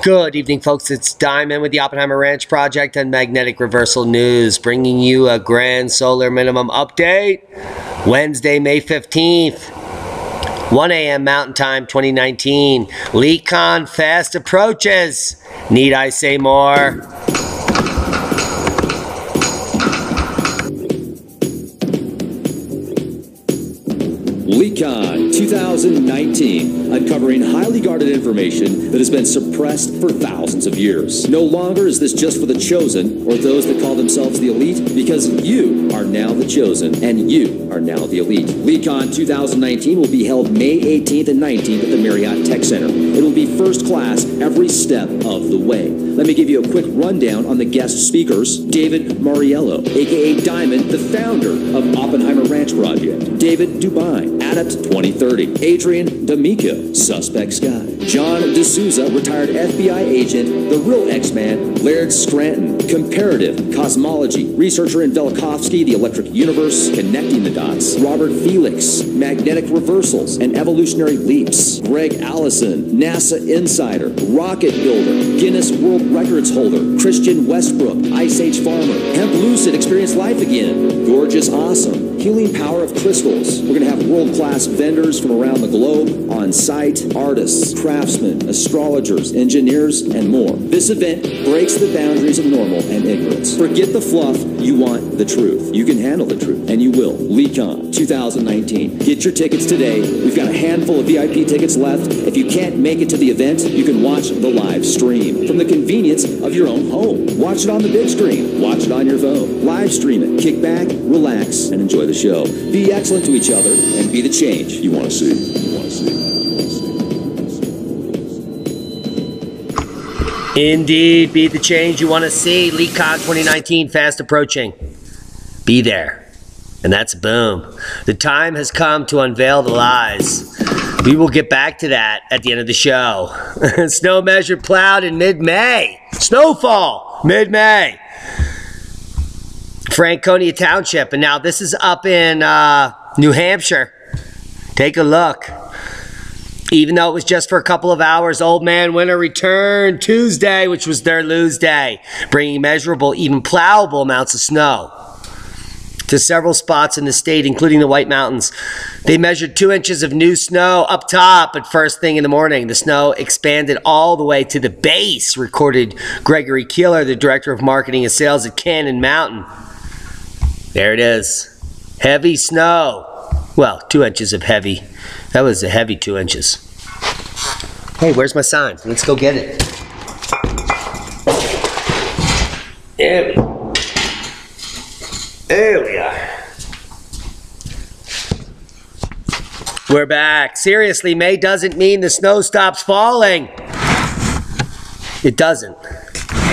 Good evening, folks. It's Diamond with the Oppenheimer Ranch Project and Magnetic Reversal News, bringing you a grand solar minimum update. Wednesday, May 15th, 1 a.m. Mountain Time 2019. LeakCon fast approaches. Need I say more? LeakCon 2019, uncovering highly guarded information that has been suppressed for thousands of years. No longer is this just for the chosen or those that call themselves the elite, because you are now the chosen and you are now the elite. LeakCon 2019 will be held May 18th and 19th at the Marriott Tech Center. It will be first class every step of the way. Let me give you a quick rundown on the guest speakers. David Mariello, aka Diamond, the founder of Oppenheimer Ranch Project. David Dubine, Adept 2030. Adrian D'Amico, Suspect Sky. John D'Souza, retired FBI agent, the real X-Man. Laird Scranton, Comparative Cosmology, researcher in Velikovsky, the Electric Universe, Connecting the Dots. Robert Felix, Magnetic Reversals and Evolutionary Leaps. Greg Allison, NASA Insider, Rocket Builder, Guinness World Records holder. Christian Westbrook, Ice Age Farmer. Hemp Lucid, Experience Life Again. Gorgeous Awesome, Healing Power of Crystals. We're going to have world-class vendors from around the globe on site, artists, craftsmen, astrologers, engineers, and more. This event breaks the boundaries of normal and ignorance. Forget the fluff, you want the truth. You can handle the truth, and you will. LeakCon 2019. Get your tickets today. We've got a handful of VIP tickets left. If you can't make it to the event, you can watch the live stream from the convenience of your own home. Watch it on the big screen. Watch it on your phone. Live stream it. Kick back, relax, and enjoy the show. Be excellent to each other and be the change you want to see. Indeed, be the change you want to see. LeakCon 2019 fast approaching. Be there. And that's boom. The time has come to unveil the lies. We will get back to that at the end of the show. Snow measured plowed in mid-May. Snowfall, mid-May. Franconia Township. And now this is up in New Hampshire. Take a look. Even though it was just for a couple of hours, Old Man Winter returned Tuesday, which was their lose day, bringing measurable, even plowable amounts of snow to several spots in the state, including the White Mountains. They measured 2 inches of new snow up top at first thing in the morning. The snow expanded all the way to the base, recorded Gregory Keeler, the Director of Marketing and Sales at Cannon Mountain. There it is. Heavy snow. Well, 2 inches of heavy. That was a heavy 2 inches. Hey, where's my sign? Let's go get it. There we are. We're back. Seriously, May doesn't mean the snow stops falling. It doesn't.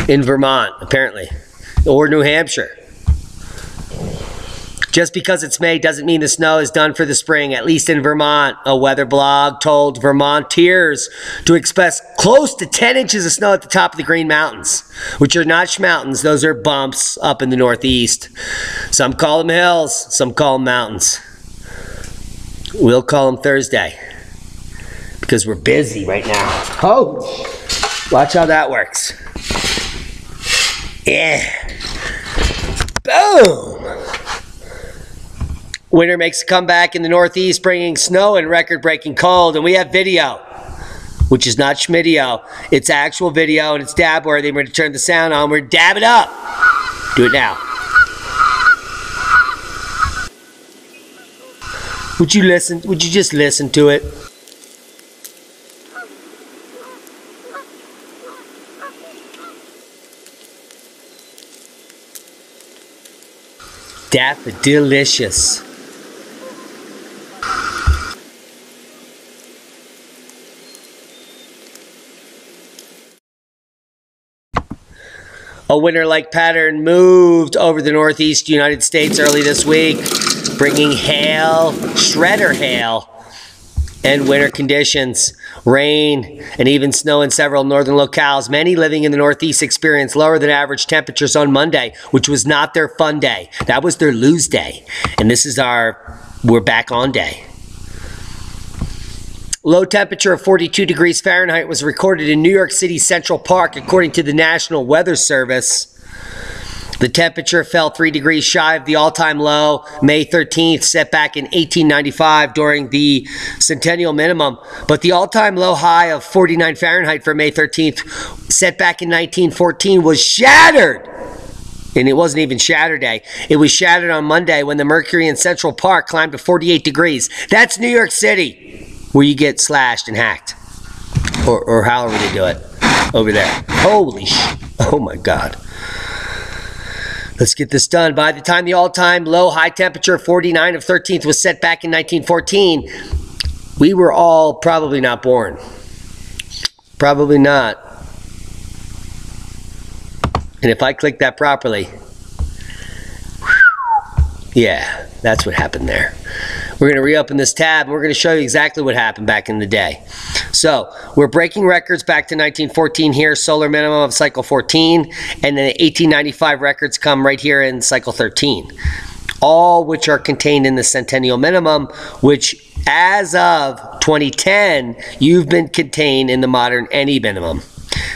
In Vermont, apparently. Or New Hampshire. Just because it's May doesn't mean the snow is done for the spring, at least in Vermont. A weather blog told Vermonters to expect close to 10 inches of snow at the top of the Green Mountains, which are not schmountains. Those are bumps up in the northeast. Some call them hills, some call them mountains. We'll call them Thursday because we're busy right now. Oh, watch how that works. Yeah. Boom. Winter makes a comeback in the Northeast, bringing snow and record-breaking cold. And we have video, which is not schmidio. It's actual video, and it's dab-worthy. We're going to turn the sound on. We're going to dab it up. Do it now. Would you listen? Would you just listen to it? Delicious. A winter-like pattern moved over the northeast United States early this week, bringing hail, shredder hail, and winter conditions, rain, and even snow in several northern locales. Many living in the Northeast experienced lower than average temperatures on Monday, which was not their fun day. That was their lose day. And this is our we're back on day. Low temperature of 42 degrees Fahrenheit was recorded in New York City's Central Park, according to the National Weather Service. The temperature fell 3 degrees shy of the all-time low, May 13th, set back in 1895 during the centennial minimum. But the all-time low high of 49 Fahrenheit for May 13th, set back in 1914, was shattered. And it wasn't even Shatter Day. It was shattered on Monday when the mercury in Central Park climbed to 48 degrees. That's New York City, where you get slashed and hacked. Or however they do it over there. Holy oh my God. Let's get this done. By the time the all-time low high temperature of 49 of 13th was set back in 1914, we were all probably not born. Probably not. And if I click that properly, yeah, that's what happened there. We're going to reopen this tab and we're going to show you exactly what happened back in the day. So we're breaking records back to 1914 here, solar minimum of cycle 14, and then the 1895 records come right here in cycle 13. All which are contained in the centennial minimum, which as of 2010, you've been contained in the modern NE minimum.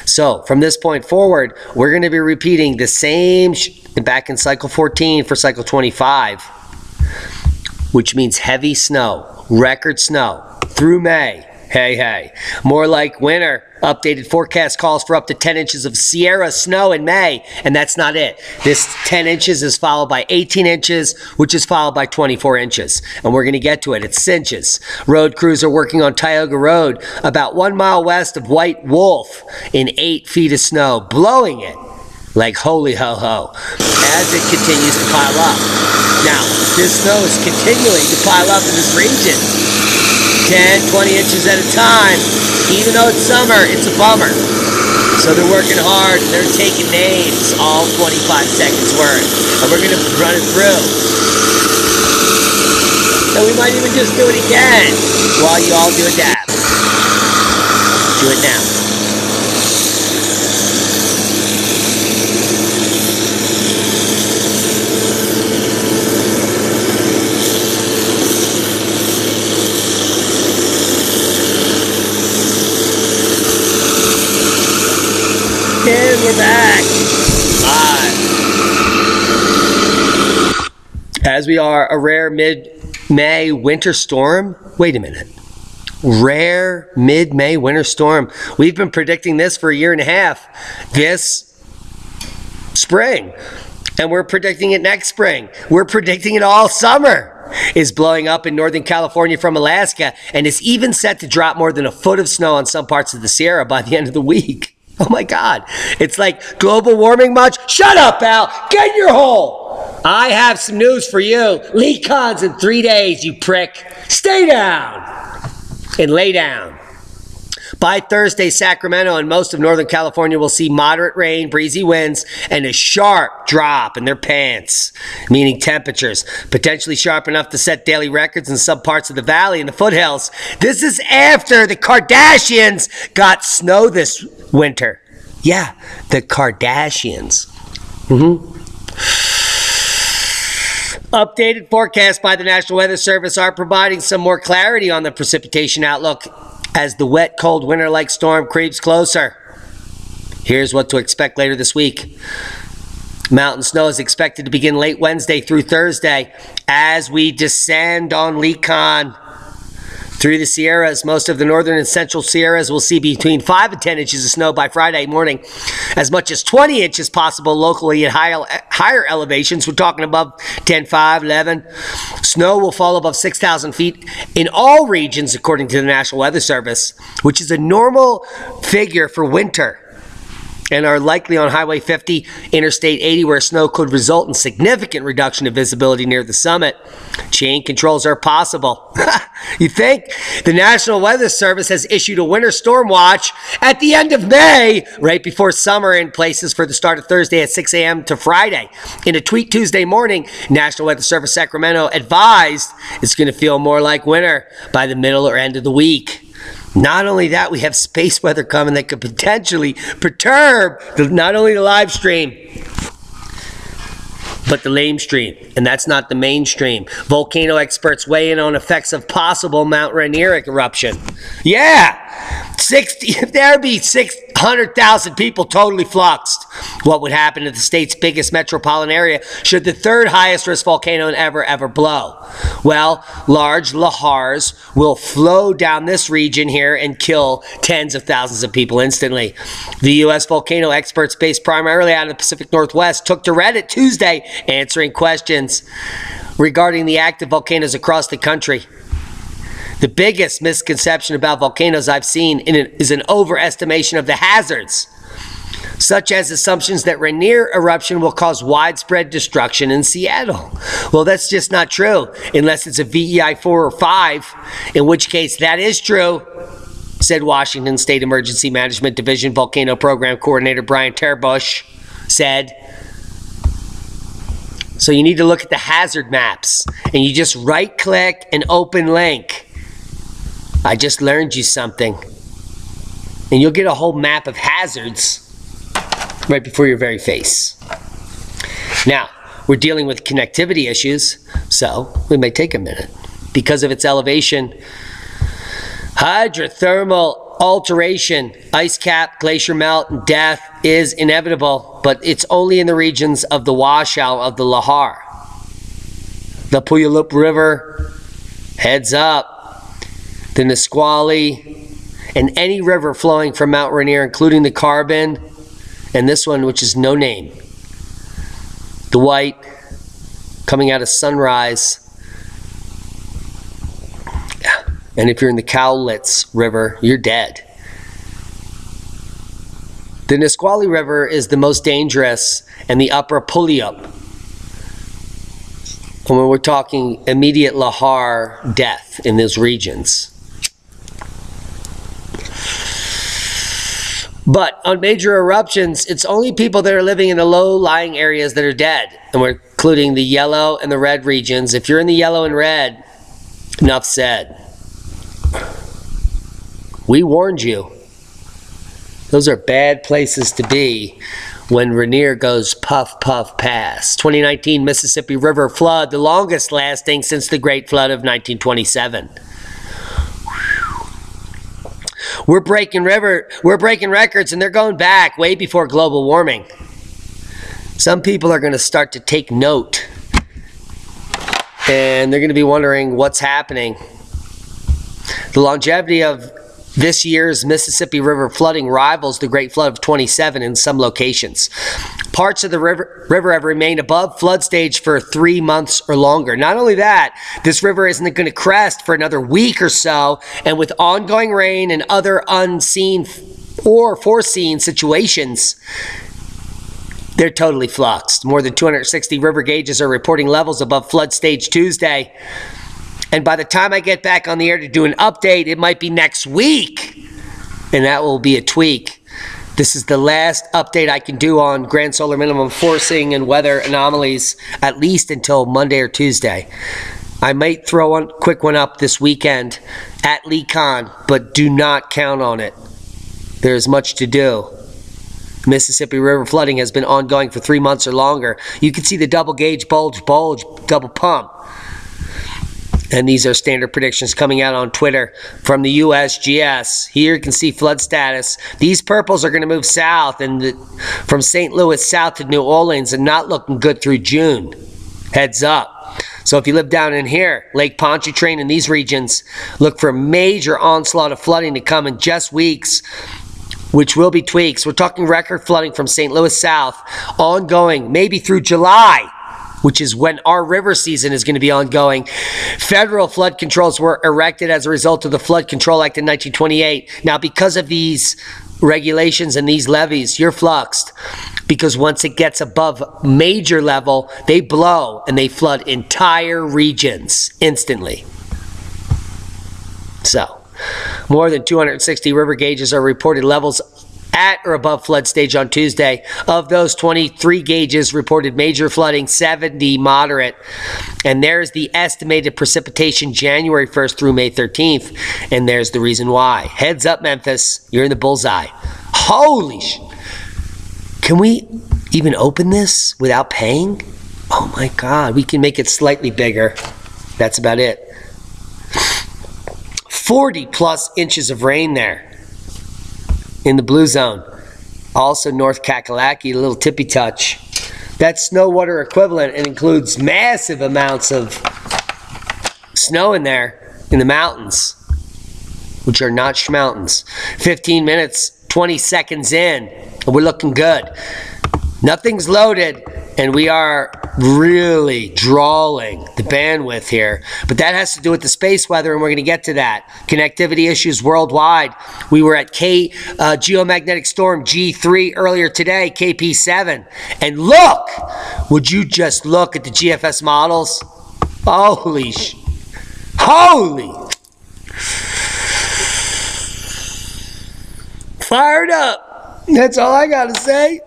So from this point forward, we're going to be repeating the same back in cycle 14 for cycle 25, which means heavy snow, record snow through May. Hey, hey. More like winter. Updated forecast calls for up to 10 inches of Sierra snow in May, and that's not it. This 10 inches is followed by 18 inches, which is followed by 24 inches. And we're going to get to it. It's cinches. Road crews are working on Tioga Road, about 1 mile west of White Wolf, in 8 feet of snow, blowing it like holy ho-ho as it continues to pile up. Now, this snow is continuing to pile up in this region. 10, 20 inches at a time. Even though it's summer, it's a bummer. So they're working hard. They're taking names, all 25 seconds worth. And we're going to run it through. And we might even just do it again while you all do a dab. Do it now. And we're back. Live. As we are a rare mid-May winter storm. Wait a minute. Rare mid-May winter storm. We've been predicting this for 1.5 years. This spring. And we're predicting it next spring. We're predicting it all summer. Is blowing up in Northern California from Alaska. And is even set to drop more than a foot of snow on some parts of the Sierra by the end of the week. Oh my God. It's like global warming much? Shut up, Al. Get in your hole. I have some news for you. LeakCon's in 3 days, you prick. Stay down and lay down. By Thursday, Sacramento and most of Northern California will see moderate rain, breezy winds, and a sharp drop in their pants, meaning temperatures, potentially sharp enough to set daily records in some parts of the valley and the foothills. This is after the Kardashians got snow this winter. Yeah, the Kardashians. Updated forecasts by the National Weather Service are providing some more clarity on the precipitation outlook as the wet, cold, winter-like storm creeps closer. Here's what to expect later this week. Mountain snow is expected to begin late Wednesday through Thursday as we descend on LeakCon. Through the Sierras, most of the northern and central Sierras will see between 5 and 10 inches of snow by Friday morning. As much as 20 inches possible locally at higher elevations. We're talking above 10, 5, 11. Snow will fall above 6,000 feet in all regions, according to the National Weather Service, which is a normal figure for winter, and are likely on Highway 50, Interstate 80, where snow could result in significant reduction of visibility near the summit. Chain controls are possible. You think? The National Weather Service has issued a winter storm watch at the end of May, right before summer, in places for the start of Thursday at 6 a.m. to Friday. In a tweet Tuesday morning, National Weather Service Sacramento advised it's going to feel more like winter by the middle or end of the week. Not only that, we have space weather coming that could potentially perturb not only the live stream, but the lamestream, and that's not the mainstream. Volcano experts weigh in on effects of possible Mount Rainier eruption. Yeah, if there'd be 600,000 people totally fluxed, what would happen to the state's biggest metropolitan area should the third highest risk volcano ever blow? Well, large lahars will flow down this region here and kill tens of thousands of people instantly. The U.S. volcano experts based primarily out of the Pacific Northwest took to Reddit Tuesday answering questions regarding the active volcanoes across the country. The biggest misconception about volcanoes I've seen is an overestimation of the hazards, such as assumptions that Rainier eruption will cause widespread destruction in Seattle. Well, that's just not true, unless it's a VEI 4 or 5, in which case that is true, said Washington State Emergency Management Division Volcano Program Coordinator Brian Terbush said. So you need to look at the hazard maps, and you just right-click and open link. I just learned you something. And you'll get a whole map of hazards right before your very face. Now, we're dealing with connectivity issues, so it may take a minute. Because of its elevation, hydrothermal alteration, ice cap, glacier melt, and death is inevitable, but it's only in the regions of the washout of the Lahar. The Puyallup River, heads up. The Nisqually, and any river flowing from Mount Rainier, including the Carbon, and this one, which is no name. The White, coming out of Sunrise. And if you're in the Cowlitz River, you're dead. The Nisqually River is the most dangerous, and the upper Puyallup. And when we're talking immediate Lahar death in those regions. But on major eruptions, it's only people that are living in the low-lying areas that are dead. And we're including the yellow and the red regions. If you're in the yellow and red, enough said. We warned you. Those are bad places to be when Rainier goes puff, puff, pass. 2019 Mississippi River flood, the longest lasting since the Great Flood of 1927. We're breaking records, and they're going back way before global warming. Some people are going to start to take note, and they're going to be wondering what's happening. The longevity of this year's Mississippi River flooding rivals the Great Flood of 27 in some locations. Parts of the river have remained above flood stage for 3 months or longer. Not only that, this river isn't going to crest for another week or so, and with ongoing rain and other unseen or foreseen situations, they're totally fluxed. More than 260 river gauges are reporting levels above flood stage Tuesday. And by the time I get back on the air to do an update, it might be next week. And that will be a tweak. This is the last update I can do on grand solar minimum forcing and weather anomalies, at least until Monday or Tuesday. I might throw one quick one up this weekend at LeakCon, but do not count on it. There's much to do. Mississippi River flooding has been ongoing for 3 months or longer. You can see the double gauge, bulge, double pump. And these are standard predictions coming out on Twitter from the USGS. Here you can see flood status. These purples are going to move south and from St. Louis south to New Orleans and not looking good through June. Heads up. So if you live down in here, Lake Pontchartrain in these regions, look for a major onslaught of flooding to come in just weeks, which will be tweaks. We're talking record flooding from St. Louis south, ongoing maybe through July, which is when our river season is going to be ongoing. Federal flood controls were erected as a result of the Flood Control Act in 1928. Now, because of these regulations and these levees, you're fluxed. Because once it gets above major level, they blow and they flood entire regions instantly. So, more than 260 river gauges are reported levels at or above flood stage on Tuesday. Of those, 23 gauges reported major flooding, 70 moderate. And there's the estimated precipitation January 1st through May 13th. And there's the reason why. Heads up, Memphis. You're in the bullseye. Holy sh... Can we even open this without paying? Oh my God, we can make it slightly bigger. That's about it. 40 plus inches of rain there in the blue zone. Also North Kakalaki, a little tippy touch. That's snow water equivalent and includes massive amounts of snow in there in the mountains, which are notched mountains. 15 minutes, 20 seconds in, and we're looking good. Nothing's loaded, and we are really drawing the bandwidth here. But that has to do with the space weather, and we're going to get to that. Connectivity issues worldwide. We were at geomagnetic storm G3 earlier today, KP7. And look! Would you just look at the GFS models? Holy! Fired up! That's all I got to say.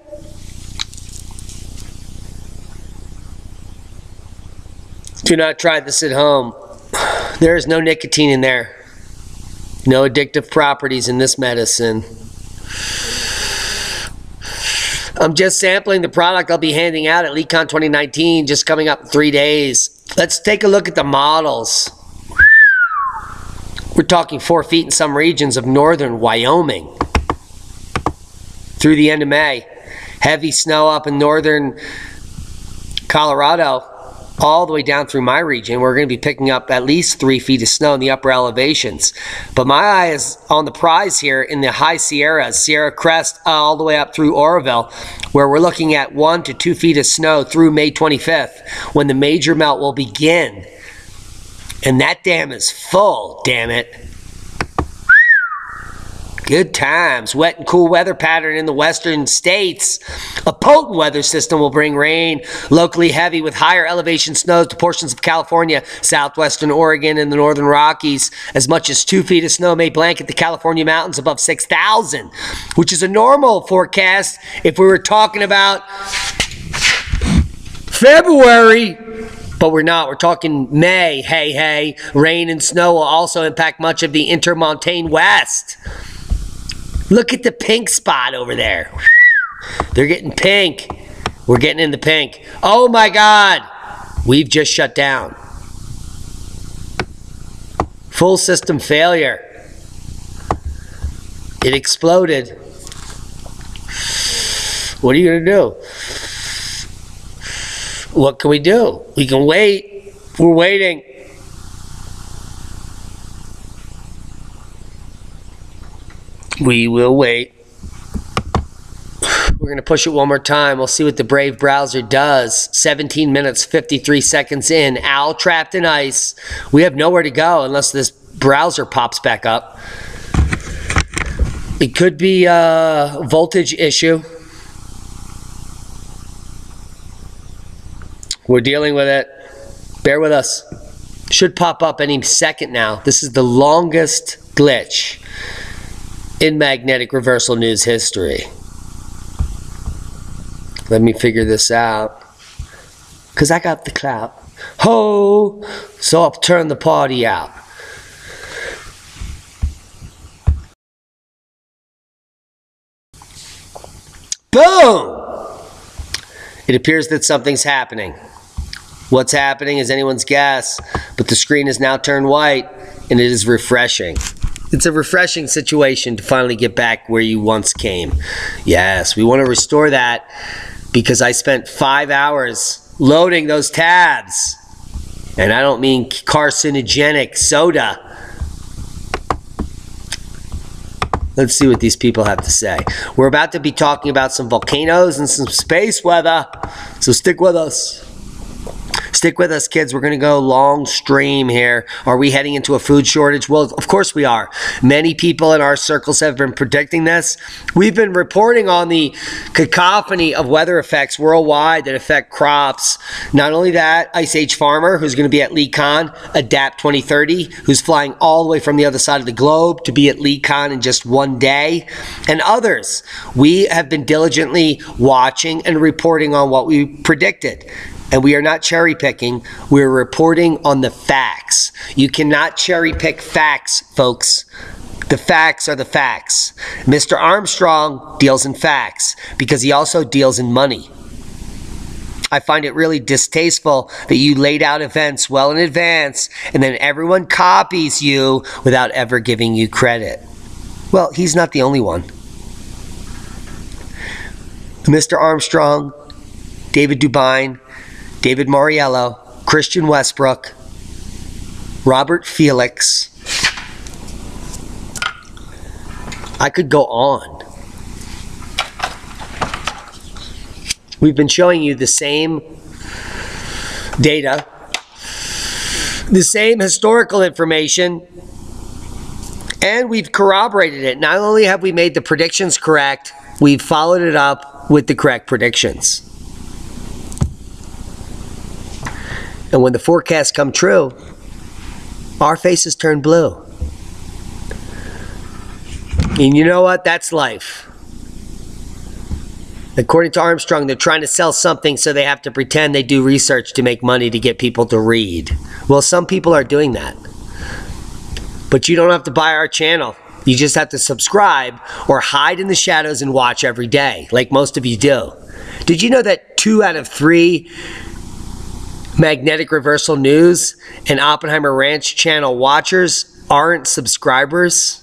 Do not try this at home. There is no nicotine in there. No addictive properties in this medicine. I'm just sampling the product I'll be handing out at LeakCon2019, just coming up in 3 days. Let's take a look at the models. We're talking 4 feet in some regions of northern Wyoming through the end of May. Heavy snow up in northern Colorado, all the way down through my region. We're going to be picking up at least 3 feet of snow in the upper elevations. But my eye is on the prize here in the high Sierras, Sierra Crest, all the way up through Oroville, where we're looking at 1 to 2 feet of snow through May 25th, when the major melt will begin. And that dam is full, damn it. Good times. Wet and cool weather pattern in the western states. A potent weather system will bring rain, locally heavy with higher elevation snows to portions of California, southwestern Oregon, and the northern Rockies. As much as 2 feet of snow may blanket the California mountains above 6,000, which is a normal forecast if we were talking about February. But we're not. We're talking May. Hey. Rain and snow will also impact much of the intermontane west. Look at the pink spot over there. They're getting pink. We're getting in the pink. Oh my God. We've just shut down. Full system failure. It exploded. What are you going to do? What can we do? We can wait. We're waiting. We will wait. We're going to push it one more time. We'll see what the Brave browser does. 17 minutes, 53 seconds in. Owl trapped in ice. We have nowhere to go unless this browser pops back up. It could be a voltage issue. We're dealing with it. Bear with us. Should pop up any second now. This is the longest glitch in magnetic reversal news history. Let me figure this out, because I got the clout. Ho! So I'll turn the party out. Boom! It appears that something's happening. What's happening is anyone's guess, but the screen is now turned white, and it is refreshing. It's a refreshing situation to finally get back where you once came. Yes, we want to restore that because I spent 5 hours loading those tabs. And I don't mean carcinogenic soda. Let's see what these people have to say. We're about to be talking about some volcanoes and some space weather. So stick with us. Stick with us, kids. We're going to go long stream here. Are we heading into a food shortage? Well, of course we are. Many people in our circles have been predicting this. We've been reporting on the cacophony of weather effects worldwide that affect crops. Not only that, Ice Age Farmer, who's going to be at LeakCon, Adapt 2030, who's flying all the way from the other side of the globe to be at LeakCon in just 1 day, and others. We have been diligently watching and reporting on what we predicted. And we are not cherry picking, we're reporting on the facts. You cannot cherry pick facts, folks. The facts are the facts. Mr. Armstrong deals in facts because he also deals in money. I find it really distasteful that you laid out events well in advance and then everyone copies you without ever giving you credit. Well, he's not the only one. Mr. Armstrong, David Dubine, David Moriello, Christian Westbrook, Robert Felix. I could go on. We've been showing you the same data, the same historical information, and we've corroborated it. Not only have we made the predictions correct, we've followed it up with the correct predictions. And when the forecasts come true, our faces turn blue. And you know what? That's life. According to Armstrong, they're trying to sell something so they have to pretend they do research to make money to get people to read. Well, some people are doing that. But you don't have to buy our channel. You just have to subscribe or hide in the shadows and watch every day, like most of you do. Did you know that 2 out of 3 Magnetic Reversal News and Oppenheimer Ranch channel watchers aren't subscribers?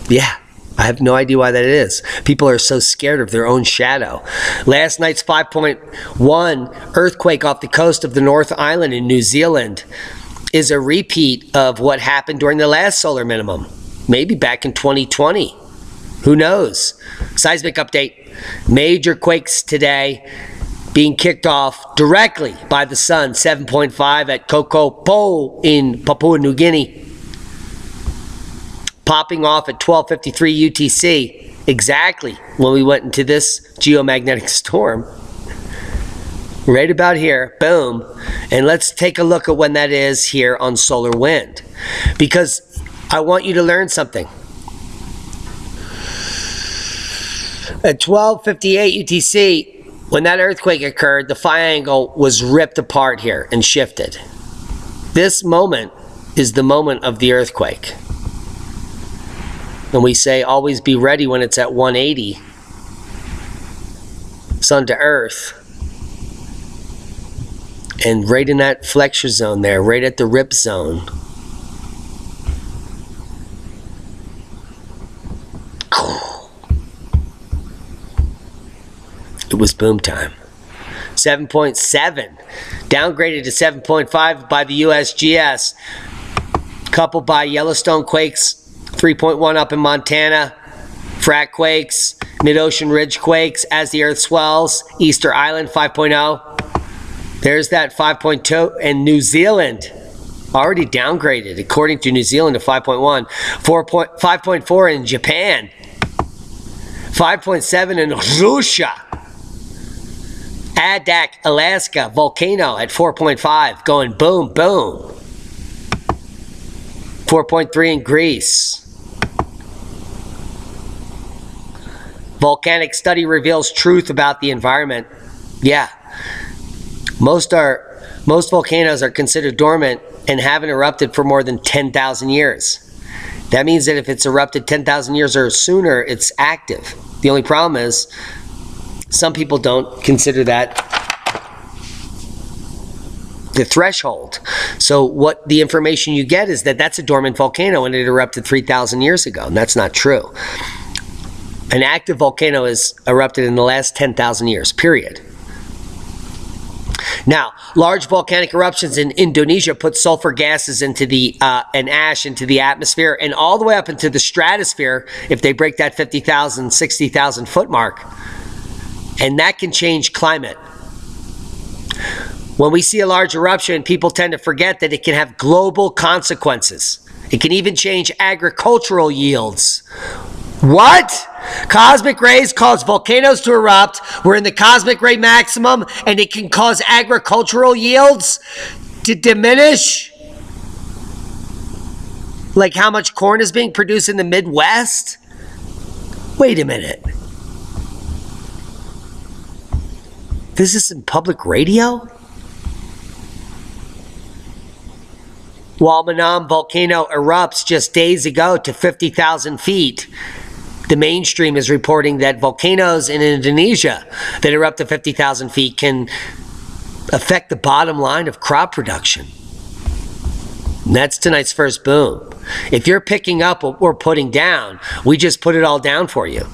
Yeah. I have no idea why that is. People are so scared of their own shadow. Last night's 5.1 earthquake off the coast of the North Island in New Zealand is a repeat of what happened during the last solar minimum. Maybe back in 2020. Who knows? Seismic update. Major quakes today being kicked off directly by the sun. 7.5 at Kokopo in Papua New Guinea. Popping off at 12:53 UTC, exactly when we went into this geomagnetic storm. Right about here, boom. And let's take a look at when that is here on solar wind, because I want you to learn something. At 12:58 UTC, when that earthquake occurred, the phi angle was ripped apart here and shifted. This moment is the moment of the earthquake. And we say always be ready when it's at 180, sun to earth. And right in that flexure zone there, right at the rip zone. It was boom time. 7.7, downgraded to 7.5 by the USGS, coupled by Yellowstone quakes, 3.1 up in Montana, frac quakes, mid-ocean ridge quakes as the earth swells, Easter Island 5.0. There's that 5.2, and New Zealand already downgraded, according to New Zealand, to 5.1. 5.4 in Japan, 5.7 in Russia. Adak, Alaska, volcano at 4.5, going boom, boom. 4.3 in Greece. Volcanic study reveals truth about the environment. Yeah. Most volcanoes are considered dormant and haven't erupted for more than 10,000 years. That means that if it's erupted 10,000 years or sooner, it's active. The only problem is some people don't consider that the threshold. So what the information you get is that that's a dormant volcano and it erupted 3,000 years ago, and that's not true. An active volcano has erupted in the last 10,000 years, period. Now, large volcanic eruptions in Indonesia put sulfur gases into the and ash into the atmosphere and all the way up into the stratosphere if they break that 50,000, 60,000 foot mark. And that can change climate. When we see a large eruption, people tend to forget that it can have global consequences. It can even change agricultural yields. What? Cosmic rays cause volcanoes to erupt. We're in the cosmic ray maximum, and it can cause agricultural yields to diminish? Like how much corn is being produced in the Midwest? Wait a minute. This is in public radio? While Manam Volcano erupts just days ago to 50,000 feet, The mainstream is reporting that volcanoes in Indonesia that erupt to 50,000 feet can affect the bottom line of crop production. And that's tonight's first boom. If you're picking up what we're putting down, we just put it all down for you.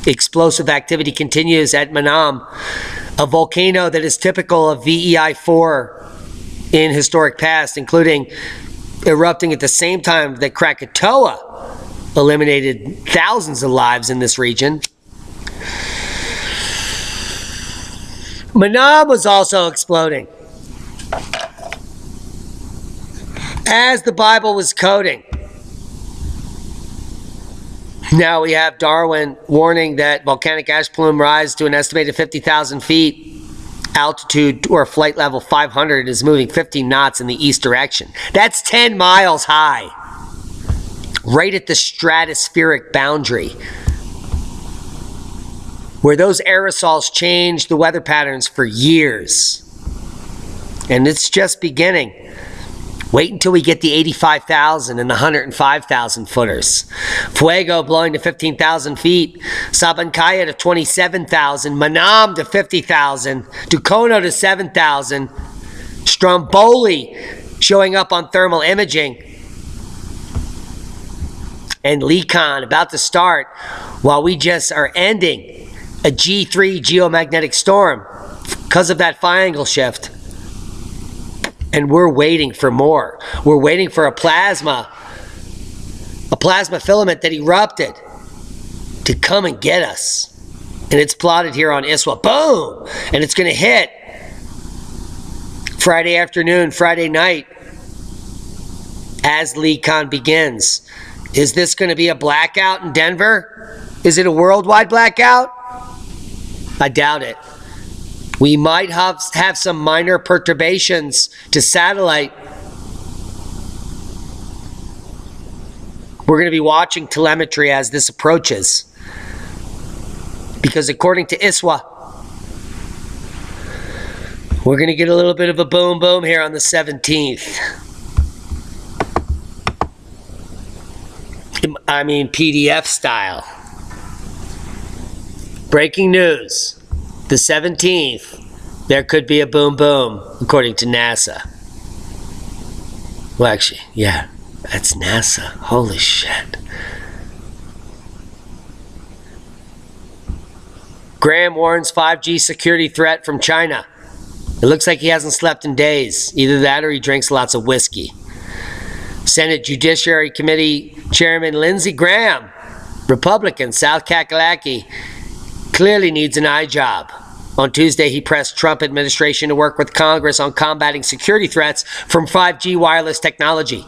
Explosive activity continues at Manam, a volcano that is typical of VEI-4 in historic past, including erupting at the same time that Krakatoa eliminated thousands of lives in this region. Manam was also exploding as the Bible was coding. Now we have Darwin warning that volcanic ash plume rise to an estimated 50,000 feet altitude or flight level 500 is moving 15 knots in the east direction. That's 10 miles high, right at the stratospheric boundary, where those aerosols change the weather patterns for years. And it's just beginning. Wait until we get the 85,000 and the 105,000 footers. Fuego blowing to 15,000 feet. Sabancaya to 27,000. Manam to 50,000. Ducono to 7,000. Stromboli showing up on thermal imaging. And LeakCon about to start while we just are ending a G3 geomagnetic storm because of that phi angle shift. And we're waiting for more. We're waiting for a plasma filament that erupted to come and get us. And it's plotted here on ISWA. Boom! And it's going to hit Friday afternoon, Friday night as LeakCon begins. Is this going to be a blackout in Denver? Is it a worldwide blackout? I doubt it. We might have some minor perturbations to satellite. We're going to be watching telemetry as this approaches. Because according to ISWA, we're going to get a little bit of a boom boom here on the 17th. I mean PDF style. Breaking news. The 17th, there could be a boom boom, according to NASA. Well, actually, yeah, that's NASA. Holy shit. Graham warns 5G security threat from China. It looks like he hasn't slept in days. Either that or he drinks lots of whiskey. Senate Judiciary Committee Chairman Lindsey Graham, Republican, South Kakalaki, clearly needs an eye job. On Tuesday, he pressed Trump administration to work with Congress on combating security threats from 5G wireless technology.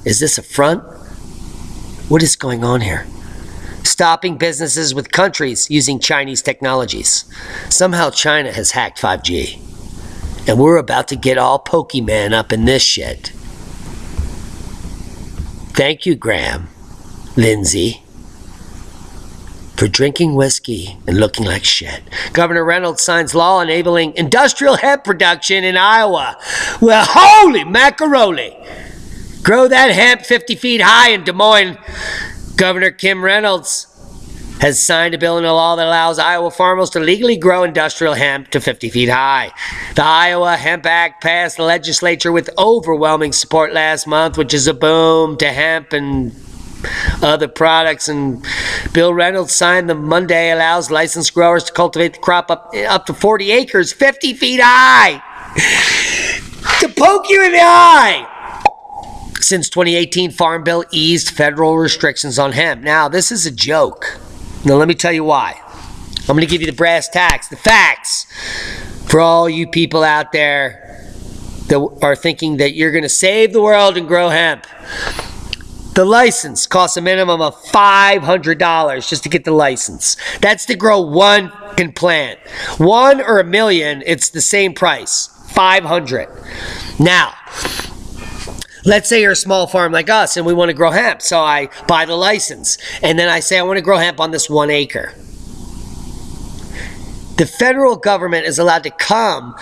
Is this a front? What is going on here? Stopping businesses with countries using Chinese technologies. Somehow China has hacked 5G. And we're about to get all Pokemon up in this shit. Thank you, Graham, Lindsey, for drinking whiskey and looking like shit. Governor Reynolds signs law enabling industrial hemp production in Iowa. Well, holy macaroni! Grow that hemp 50 feet high in Des Moines. Governor Kim Reynolds has signed a bill into law that allows Iowa farmers to legally grow industrial hemp to 50 feet high. The Iowa Hemp Act passed the legislature with overwhelming support last month, which is a boom to hemp and other products. And Bill Reynolds signed the Monday allows licensed growers to cultivate the crop up to 40 acres, 50 feet high, to poke you in the eye. Since 2018, Farm Bill eased federal restrictions on hemp. Now, this is a joke. Now, let me tell you why. I'm going to give you the brass tacks, the facts, for all you people out there that are thinking that you're going to save the world and grow hemp. The license costs a minimum of $500 just to get the license. That's to grow one plant. 1 or 1 million, it's the same price, $500. Now, let's say you're a small farm like us and we want to grow hemp. So I buy the license and then I say I want to grow hemp on this 1 acre. The federal government is allowed to come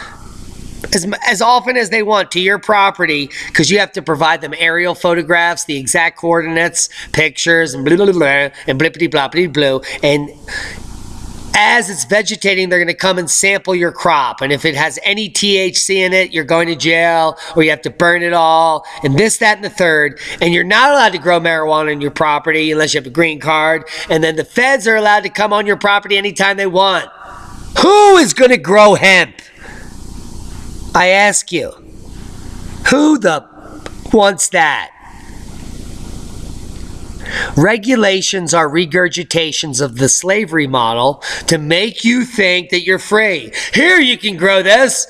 as often as they want to your property, because you have to provide them aerial photographs, the exact coordinates, pictures, and blah, blah, blah, and blippity bloppity blue. And as it's vegetating, they're going to come and sample your crop. And if it has any THC in it, you're going to jail, or you have to burn it all, and this, that, and the third. And you're not allowed to grow marijuana on your property unless you have a green card. And then the feds are allowed to come on your property anytime they want. Who is going to grow hemp? I ask you. Who the wants that? Regulations are regurgitations of the slavery model to make you think that you're free. Here, you can grow this.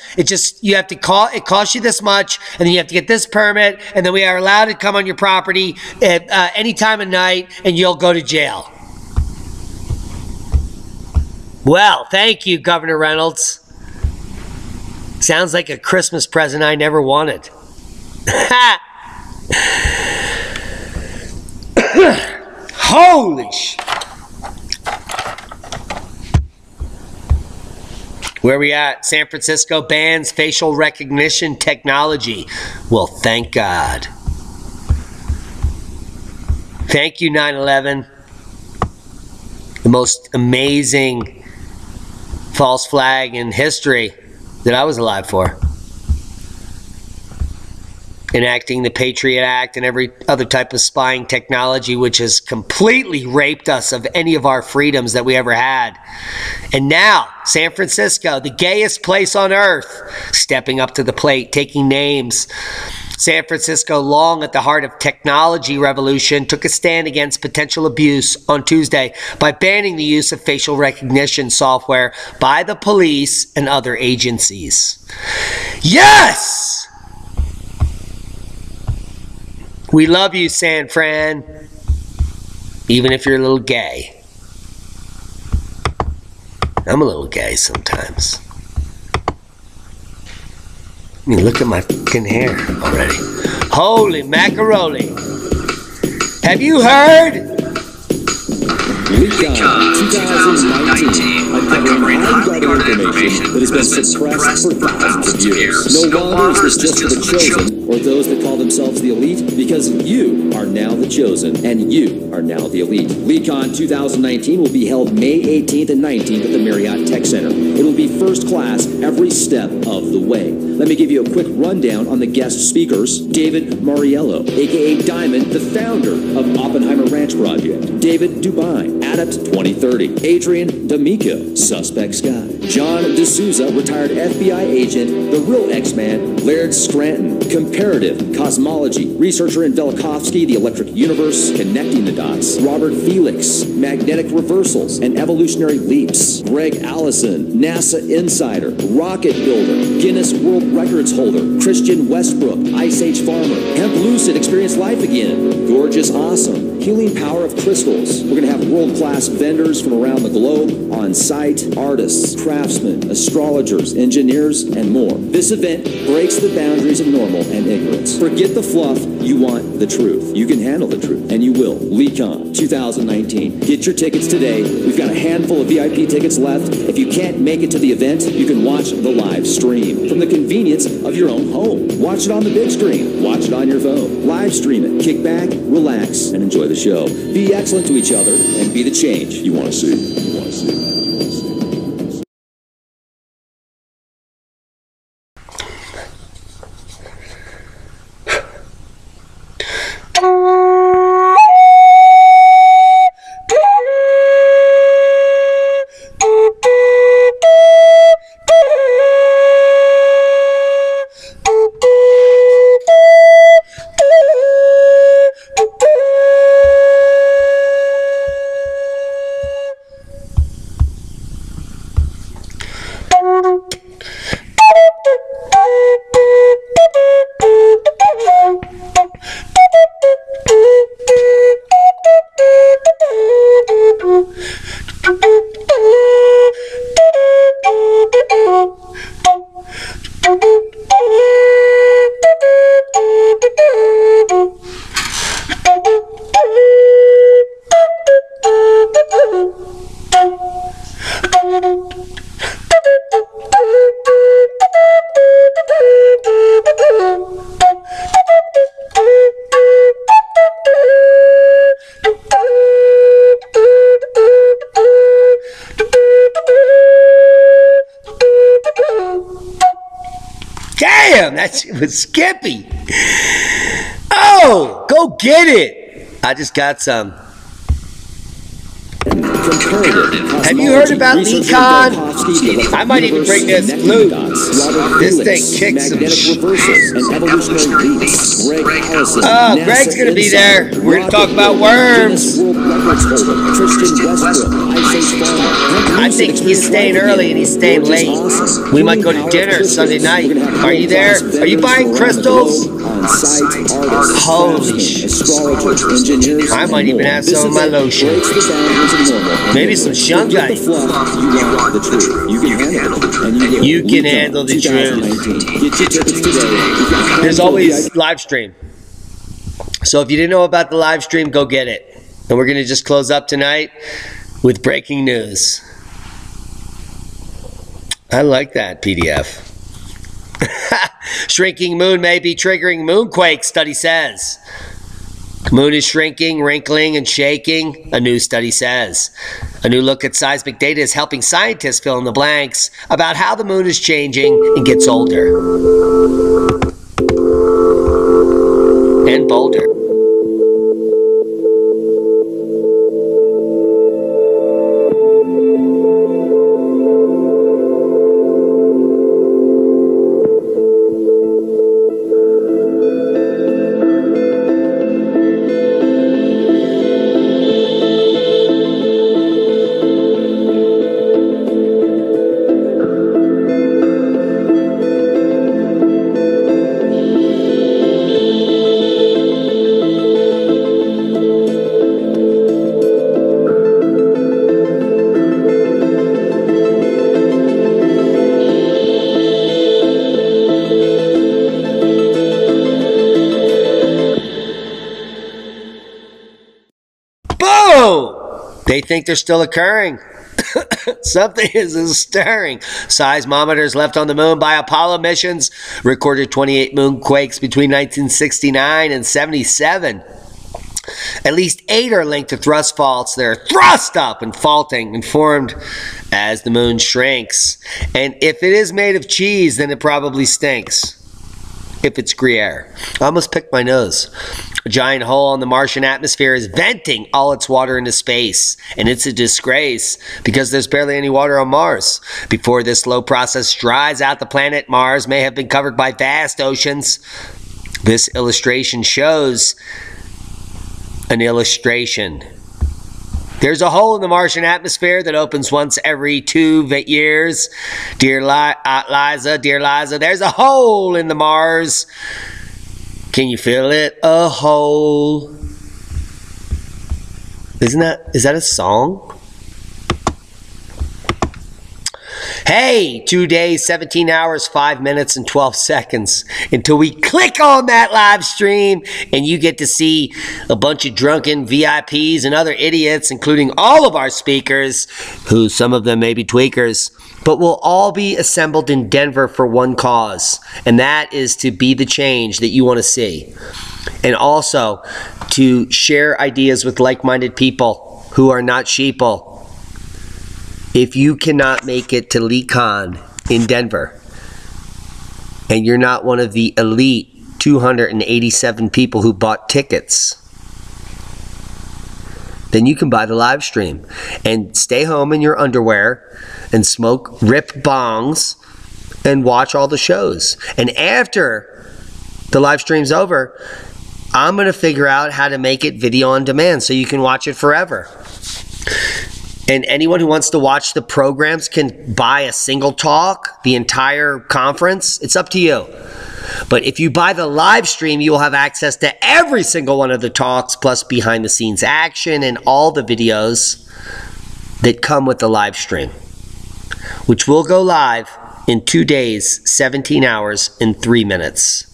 You have to it costs you this much, and then you have to get this permit, and then we are allowed to come on your property at any time of night, and you'll go to jail. Well, thank you, Governor Reynolds. Sounds like a Christmas present I never wanted. Holy sh! Where we at? San Francisco bans facial recognition technology. Well, thank God. Thank you, 9/11. The most amazing false flag in history that I was alive for. Enacting the Patriot Act and every other type of spying technology, which has completely raped us of any of our freedoms that we ever had. And now, San Francisco, the gayest place on earth, stepping up to the plate, taking names. San Francisco, long at the heart of technology revolution, took a stand against potential abuse on Tuesday by banning the use of facial recognition software by the police and other agencies. Yes! We love you, San Fran, even if you're a little gay. I'm a little gay sometimes. I mean, look at my fucking hair already. Holy macaroni. Have you heard? LeakCon 2019, uncovering highly guarded information that has been suppressed for thousands of years. No longer is this just for the chosen or those that call themselves the elite, because you are now the chosen and you are now the elite. LeakCon 2019 will be held May 18th and 19th at the Marriott Tech Center. It will be first class every step of the way. Let me give you a quick rundown on the guest speakers. David Mariello, aka Diamond, the founder of Oppenheimer Ranch Project. David Dubine, Adept 2030. Adrian D'Amico, Suspect Scott. John D'Souza, retired FBI agent, the real X-Man. Laird Scranton, Comparative Cosmology, researcher in Velikovsky, the Electric Universe, Connecting the Dots. Robert Felix, Magnetic Reversals and Evolutionary Leaps. Greg Allison, NASA Insider, Rocket Builder, Guinness World Records holder. Christian Westbrook, Ice Age Farmer, Hemp Lucid, Experience Life Again. Gorgeous Awesome, Healing Power of Crystals. We're going to have world-class vendors from around the globe on site, artists, craftsmen, astrologers, engineers, and more. This event breaks the boundaries of normal and ignorance. Forget the fluff, you want the truth. You can handle the truth, and you will. LeakCon 2019. Get your tickets today. We've got a handful of VIP tickets left. If you can't make it to the event, you can watch the live stream from the convenience of your own home. Watch it on the big screen. Watch it on your phone. Live stream it. Kick back, relax, and enjoy the show. Be excellent to each other, and be the change you want to see. You want to see. Damn, that shit was Skippy. Oh, go get it. I just got some. Have you heard about LeakCon? I might even bring this flute. This thing kicks some Oh, Greg's going to be there. We're going to talk about worms. I think he's staying early and he's staying late. We might go to dinner Sunday night. Are you there? Are you buying crystals? Holy shit. I might even have some of my lotion. Maybe some shungite. You can handle the truth. There's always live stream. So if you didn't know about the live stream, go get it. And we're going to just close up tonight with breaking news. I like that PDF. Shrinking moon may be triggering moonquake, study says. Moon is shrinking, wrinkling, and shaking, a new study says. A new look at seismic data is helping scientists fill in the blanks about how the moon is changing and gets older. And bolder. They think they're still occurring. Something is stirring. Seismometers left on the moon by Apollo missions recorded 28 moonquakes between 1969 and 77. At least 8 are linked to thrust faults. They're thrust up and faulting and formed as the moon shrinks. And if it is made of cheese, then it probably stinks. If it's Gruyere. I almost picked my nose. A giant hole in the Martian atmosphere is venting all its water into space, and it's a disgrace because there's barely any water on Mars. Before this slow process dries out the planet, Mars may have been covered by vast oceans. This illustration shows an illustration. There's a hole in the Martian atmosphere that opens once every 2 years. Dear Liza, there's a hole in the Mars. Can you feel it? A hole. Is that a song? Hey, 2 days, 17 hours, 5 minutes, and 12 seconds until we click on that live stream and you get to see a bunch of drunken VIPs and other idiots, including all of our speakers, who some of them may be tweakers, but we'll all be assembled in Denver for one cause, and that is to be the change that you want to see. And also to share ideas with like-minded people who are not sheeple. If you cannot make it to LeakCon in Denver, and you're not one of the elite 287 people who bought tickets, then you can buy the live stream and stay home in your underwear and rip bongs and watch all the shows. And after the live stream's over, I'm going to figure out how to make it video on demand so you can watch it forever. And anyone who wants to watch the programs can buy a single talk, the entire conference. It's up to you. But if you buy the live stream, you will have access to every single one of the talks, plus behind the scenes action and all the videos that come with the live stream, which will go live in 2 days, 17 hours, and 3 minutes.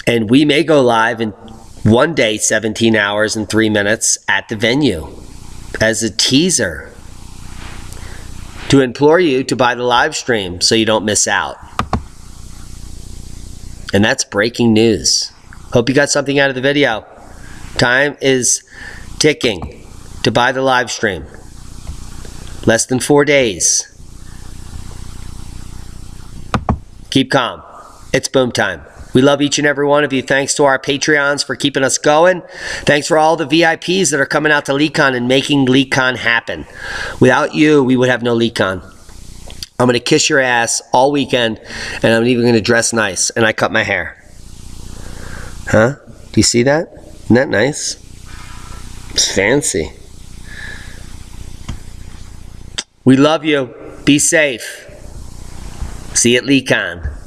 And we may go live in 1 day, 17 hours, and 3 minutes at the venue as a teaser to implore you to buy the live stream so you don't miss out. And that's breaking news. Hope you got something out of the video. Time is ticking to buy the live stream. Less than 4 days. keep calm. It's boom time. We love each and every one of you. Thanks to our Patreons for keeping us going. Thanks for all the VIPs that are coming out to LeakCon and making LeakCon happen. Without you, we would have no LeakCon. I'm going to kiss your ass all weekend, and I'm even going to dress nice. And I cut my hair. Huh? Do you see that? Isn't that nice? It's fancy. We love you. Be safe. See you at LeakCon.